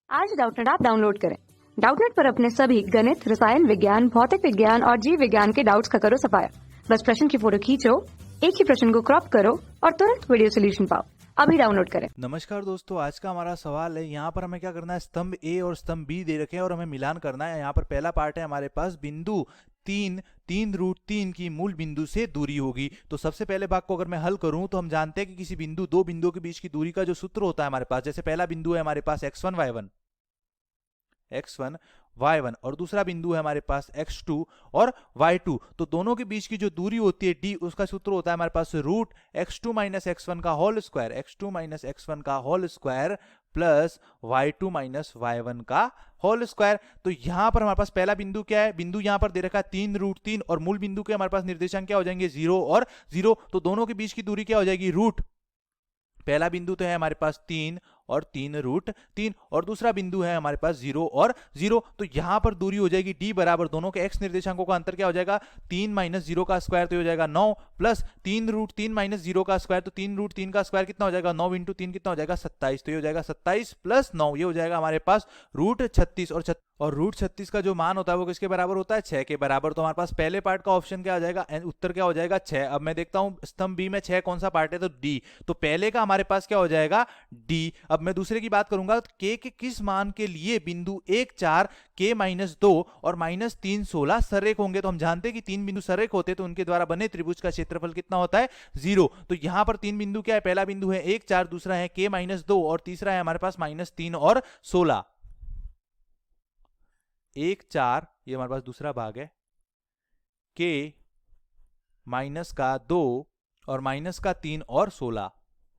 आज Doubtnut app download करें। Doubtnut पर अपने सभी गणित, रसायन विज्ञान, भौतिक विज्ञान और जीव विज्ञान के डाउट्स का करो सफाया। बस प्रश्न की फोटो खींचो, एक ही प्रश्न को क्रॉप करो और तुरंत वीडियो सोल्यूशन पाओ। अभी डाउनलोड करें। नमस्कार दोस्तों, आज का हमारा सवाल है। यहाँ पर हमें क्या करना है, स्तंभ ए और स्तंभ बी दे रखे हैं और हमें मिलान करना है। यहाँ पर पहला पार्ट है हमारे पास, बिंदु 3 की मूल बिंदु से दूरी होगी। तो सबसे पहले भाग को अगर मैं हल करूं तो हम जानते हैं कि किसी बिंदु, दो बिंदुओं के बीच की दूरी का जो सूत्र होता है हमारे पास, जैसे पहला बिंदु है हमारे पास x1 y1 और दूसरा बिंदु है हमारे पास x2 और y2। तो दोनों के बीच की जो दूरी होती है d, उसका सूत्र होता है हमारे पास रूट x2 माइनस x1 का whole square plus y2 minus y1 का होल स्क्वायर। तो यहां पर हमारे पास पहला बिंदु क्या है, बिंदु यहां पर दे रखा है 3√3 और मूल बिंदु के हमारे पास निर्देशांक क्या हो जाएंगे, 0 और 0। तो दोनों के बीच की दूरी क्या हो जाएगी, रूट। पहला बिंदु तो है हमारे पास 3 और 3√3 और दूसरा बिंदु है हमारे पास 0 और 0। तो यहां पर दूरी हो जाएगी d बराबर, दोनों के x निर्देशांकों का अंतर क्या हो जाएगा, 3 माइनस 0 का स्क्वायर तो हो जाएगा 9 प्लस 3√3 माइनस 0 का स्क्वायर, तो 3√3 का स्क्वायर कितना हो जाएगा, 9 इंटू 3 कितना हो जाएगा 27। तो ये हो जाएगा 27 प्लस 9, ये हो जाएगा हमारे पास रूट 36 और रूट 36 का जो मान होता है वो किसके बराबर होता है, 6 के बराबर। तो हमारे पास पहले पार्ट का ऑप्शन क्या आ जाएगा, उत्तर क्या हो जाएगा 6। अब मैं देखता हूं स्तंभ बी में 6 कौन सा पार्ट है, तो डी। तो पहले का हमारे पास क्या हो जाएगा, डी। अब मैं दूसरे की बात करूंगा, तो के किस मान के लिए बिंदु 1 4 के -2 और -3 16 सररेख होंगे। तो हम जानते हैं कि 3 बिंदु सररेख होते हैं तो उनके द्वारा बने त्रिभुज का क्षेत्रफल कितना होता है, 0। तो यहां पर 3 बिंदु क्या है, पहला बिंदु है 1 4, दूसरा है के -2 और तीसरा है हमारे पास -3 और 16। 1 4 ये हमारे पास दूसरा भाग है, के -2 और -3 और 16,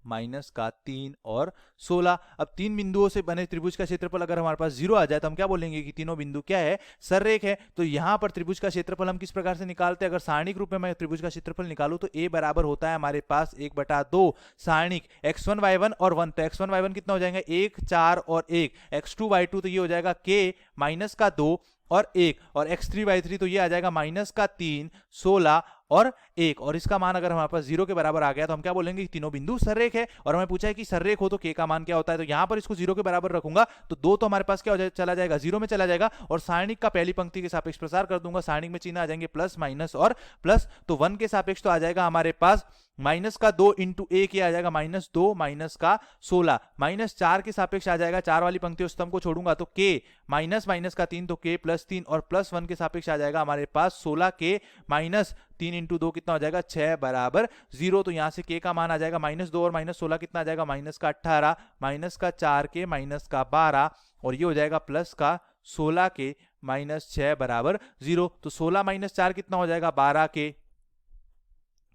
-3 और 16। अब 3 बिंदुओं से बने त्रिभुज का क्षेत्रफल अगर हमारे पास 0 आ जाए तो हम क्या बोलेंगे कि तीनों बिंदु क्या है, सररेख है। तो यहां पर त्रिभुज का क्षेत्रफल हम किस प्रकार से निकालते हैं, अगर सारणिक रूप में मैं त्रिभुज का क्षेत्रफल निकालूं तो a बराबर होता है हमारे पास 1/2 सारणिक x1 y1 और 1। तो x1 y1 कितना हो जाएगा, 1 4 और 1, x2 y2 तो ये हो जाएगा k -2 और 1 और x3 y3 तो ये आ जाएगा -3 16 और 1। और इसका मान अगर हमारे पास 0 के बराबर आ गया तो हम क्या बोलेंगे कि तीनों बिंदु सररेख है। और हमें पूछा है कि सररेख हो तो k का मान क्या होता है, तो यहां पर इसको 0 के बराबर रखूंगा तो 2 तो हमारे पास क्या हो चला जाएगा, 0 में चला जाएगा। और सारणिक का पहली पंक्ति के सापेक्ष प्रसार कर दूंगा, सारणिक में चिन्ह आ जाएंगे प्लस माइनस और प्लस। तो 1 के सापेक्ष तो आ जाएगा हमारे पास -2 इंटू एक, ये आ जाएगा -2 -16। -4 के सापेक्ष आ जाएगा, 4 वाली पंक्ति उस स्तंभ को छोड़ूंगा तो k -3 तो k +3 और +1 के सापेक्ष आ जाएगा हमारे पास 16 k -3 इंटू 2 कितना हो जाएगा, 6 बराबर 0। तो यहां से k का मान आ जाएगा -2 और -16 कितना आ जाएगा, -18 -4 k -12 और ये हो जाएगा +16 k -6 बराबर 0। तो 16 -4 कितना हो जाएगा, 12 k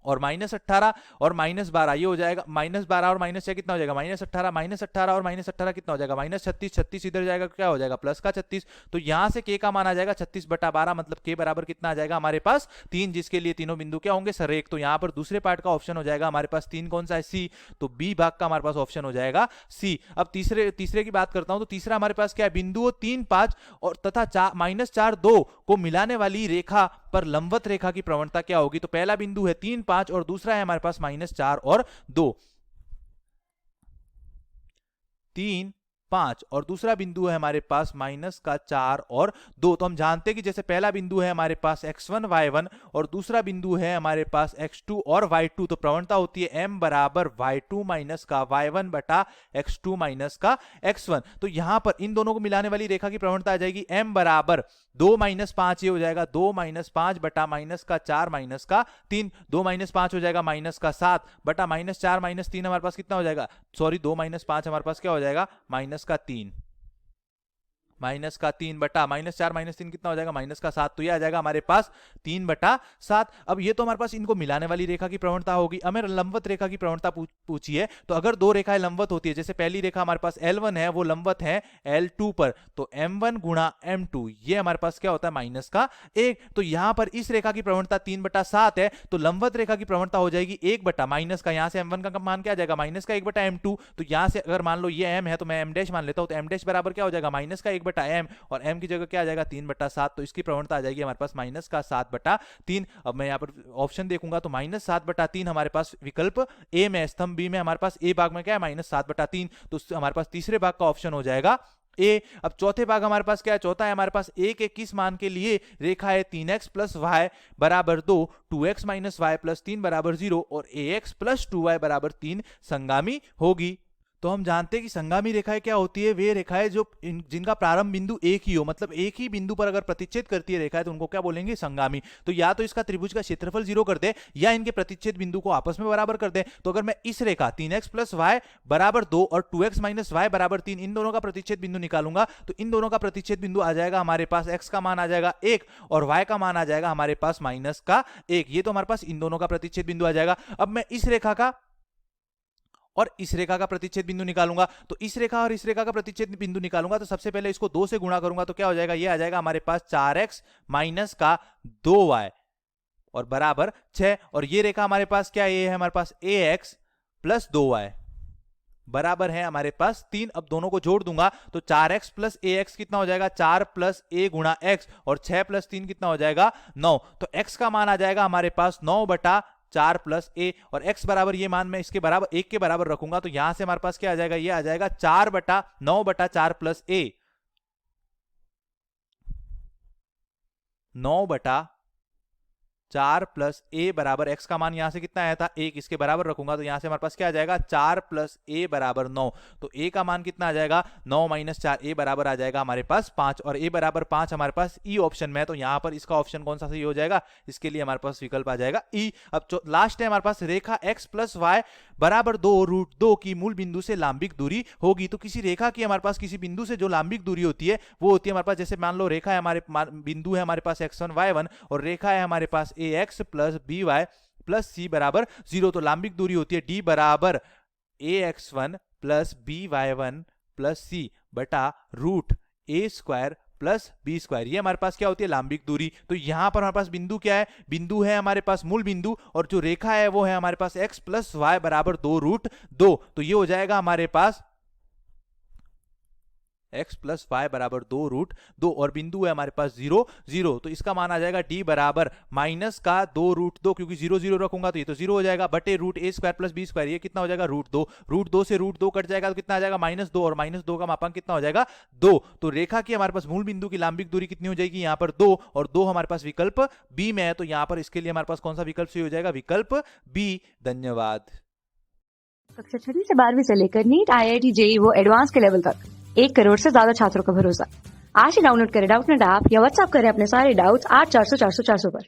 और -18 और -12 ये हो जाएगा, -12 और -6 कितना हो जाएगा, -18 और -18 कितना हो जाएगा, -36 36 इधर जाएगा क्या हो जाएगा, प्लस का 36। तो यहां से k का मान आ जाएगा 36/12, मतलब k बराबर कितना आ जाएगा हमारे पास 3, जिसके लिए तीनों बिंदु क्या होंगे, सररेख। तो यहां पर दूसरे पार्ट का ऑप्शन हो जाएगा हमारे पास 3 कौन सा है, सी। तो बी भाग का हमारे पास ऑप्शन हो जाएगा सी। अब तीसरे की बात करता हूं, तो तीसरा हमारे पास क्या है, बिंदुओं 3 5 और तथा -4 2 को मिलाने वाली रेखा पर लंबवत रेखा की प्रवणता क्या होगी। तो पहला बिंदु है 3 5 और दूसरा है हमारे पास -4 और 2। 3 5 और दूसरा बिंदु है हमारे पास -4 और 2। तो हम जानते हैं कि जैसे पहला बिंदु है हमारे पास x1 y1 और दूसरा बिंदु है हमारे पास x2 और y2, तो प्रवणता होती है m बराबर y2 माइनस का y1 बटा x2 माइनस का x1। तो यहां पर इन दोनों को मिलाने वाली रेखा की प्रवणता आ जाएगी m बराबर 2 - 5, ये हो जाएगा 2 - 5 बटा -4 -3, 2 - 5 हो जाएगा -7 बटा -4 -3 हमारे पास कितना हो जाएगा, सॉरी 2 - 5 हमारे पास क्या हो जाएगा, -3 बटा -4 -3 कितना हो जाएगा, -7। तो ये आ जाएगा हमारे पास 3/7। अब ये तो हमारे पास इनको मिलाने वाली रेखा की प्रवणता होगी। अब मेरे लंबवत रेखा की प्रवणता पूछी है, तो अगर दो रेखाएं लंबवत होती है, जैसे पहली रेखा हमारे पास L1 है, वो लंबवत है L2 पर, तो M1 गुणा M2 ये हमारे पास क्या होता है, -1। तो यहां पर इस रेखा की प्रवणता 3/7 है, तो लंबवत रेखा की प्रवणता हो जाएगी 1 बटा माइनस का, यहां से M1 का मान क्या आ जाएगा, -1 बटा M2। तो यहां से अगर मान लो ये M है तो मैं M' मान लेता हूं, तो M' बराबर क्या हो जाएगा, -1 बटा m और m की जगह क्या आ जाएगा, 3/7। तो इसकी प्रवणता आ जाएगी हमारे पास -7/3। अब मैं यहाँ पर ऑप्शन देखूंगा तो -7/3 हमारे पास विकल्प ए में, स्तंभ बी में हमारे पास ए भाग में क्या है, -7/3। तो हमारे पास तीसरे भाग का ऑप्शन हो जाएगा ए। अब चौथे भाग हमारे पास क्या है, चौथा है हमारे पास ए के किस मान के लिए रेखा है 3x प्लस वाई बराबर 2, 2x माइनस वाई प्लस 3 बराबर 0 और ax प्लस 2y बराबर 3 संगामी होगी। तो हम जानते हैं कि संगामी रेखाएं क्या होती है, वे रेखाएं जो जिनका प्रारंभ बिंदु एक ही हो, मतलब एक ही बिंदु पर अगर प्रतिच्छेद करती है रेखाएं तो उनको क्या बोलेंगे, संगामी। तो या तो इसका त्रिभुज का क्षेत्रफल 0 कर दे या इनके प्रतिच्छेद बिंदु को आपस में बराबर कर दे। तो अगर मैं इस रेखा 3x प्लस वाई बराबर 2 और 2x माइनस वाई बराबर 3 इन दोनों का प्रतिच्छेद बिंदु निकालूंगा तो इन दोनों का प्रतिच्छेद बिंदु आ जाएगा हमारे पास, x का मान आ जाएगा 1 और y का मान आ जाएगा हमारे पास माइनस का 1। ये तो हमारे पास इन दोनों का प्रतिच्छेद बिंदु आ जाएगा। अब मैं इस रेखा का और इस रेखा का प्रतिच्छेद बिंदु निकालूंगा, तो इस रेखा और इस रेखा का प्रतिच्छेद बिंदु निकालूंगा तो सबसे पहले इसको 2 से गुणा करूंगा तो क्या हो जाएगा, ये आ जाएगा हमारे पास 4x माइनस का 2y और बराबर 6। और ये रेखा हमारे पास क्या है, ये है हमारे पास ax प्लस 2y बराबर है हमारे पास 3। अब दोनों को जोड़ दूंगा तो 4x प्लस ax कितना हो जाएगा, 4 प्लस a गुणा x और 6 प्लस 3 कितना हो जाएगा, 9। तो x का मान आ जाएगा हमारे पास 9 बटा 4 प्लस a और x बराबर ये मान मैं इसके बराबर 1 के बराबर रखूंगा तो यहां से हमारे पास क्या आ जाएगा, ये आ जाएगा 4 बटा 9 बटा 4 प्लस a, 9 बटा 4 प्लस a बराबर x का मान यहां से कितना आया था 1, इसके बराबर रखूंगा तो यहां से हमारे पास क्या आ जाएगा 4 प्लस a बराबर 9। तो a का मान कितना आ जाएगा 9 माइनस 4, a बराबर आ जाएगा हमारे पास 5 और a बराबर 5 हमारे पास ई ऑप्शन में है। तो यहां पर इसका ऑप्शन कौन सा सही हो जाएगा, इसके लिए हमारे पास विकल्प आ जाएगा ई। अब लास्ट है हमारे पास रेखा x प्लस वाई बराबर 2 रूट 2 की मूल बिंदु से लांबिक दूरी होगी। तो किसी रेखा की हमारे पास किसी बिंदु से जो लांबिक दूरी होती है वो होती है हमारे पास, जैसे मान लो रेखा है हमारे बिंदु है हमारे पास x1 y1 और रेखा है हमारे पास ax plus by plus c बराबर 0। तो लांबिक दूरी होती है d बराबर ax1 plus by1 plus c बटा root a square plus B square. ये हमारे पास क्या होती है, लांबिक दूरी। तो यहां पर हमारे पास बिंदु क्या है, बिंदु है हमारे पास मूल बिंदु और जो रेखा है वो है हमारे पास x प्लस वाई बराबर 2 रूट 2। तो ये हो जाएगा हमारे पास x प्लस वाई बराबर 2 रूट 2 और बिंदु है हमारे पास 0 0। तो इसका मान आ जाएगा d बराबर माइनस का 2 रूट 2, क्योंकि 0 0 रखूंगा तो ये तो 0 हो जाएगा, बटे root a square plus B square. ये कितना हो जाएगा रूट 2, रूट 2 से रूट 2 कट जाएगा तो कितना आ जाएगा माइनस 2 और माइनस 2 का मापांक कितना हो जाएगा 2। तो रेखा की हमारे पास मूल बिंदु की लांबिक दूरी कितनी हो जाएगी, यहाँ पर 2 और 2 हमारे पास विकल्प बी में है। तो यहाँ पर इसके लिए हमारे पास कौन सा विकल्प सही हो जाएगा, विकल्प बी। धन्यवाद। कक्षा 6वीं से 12वीं से लेकर नीट, IIT, JEE वो एडवांस के लेवल तक 1 करोड़ से ज्यादा छात्रों का भरोसा। आज ही डाउनलोड करें डाउटनेट ऐप या व्हाट्सएप करें अपने सारे डाउट्स 8400 400 400 पर।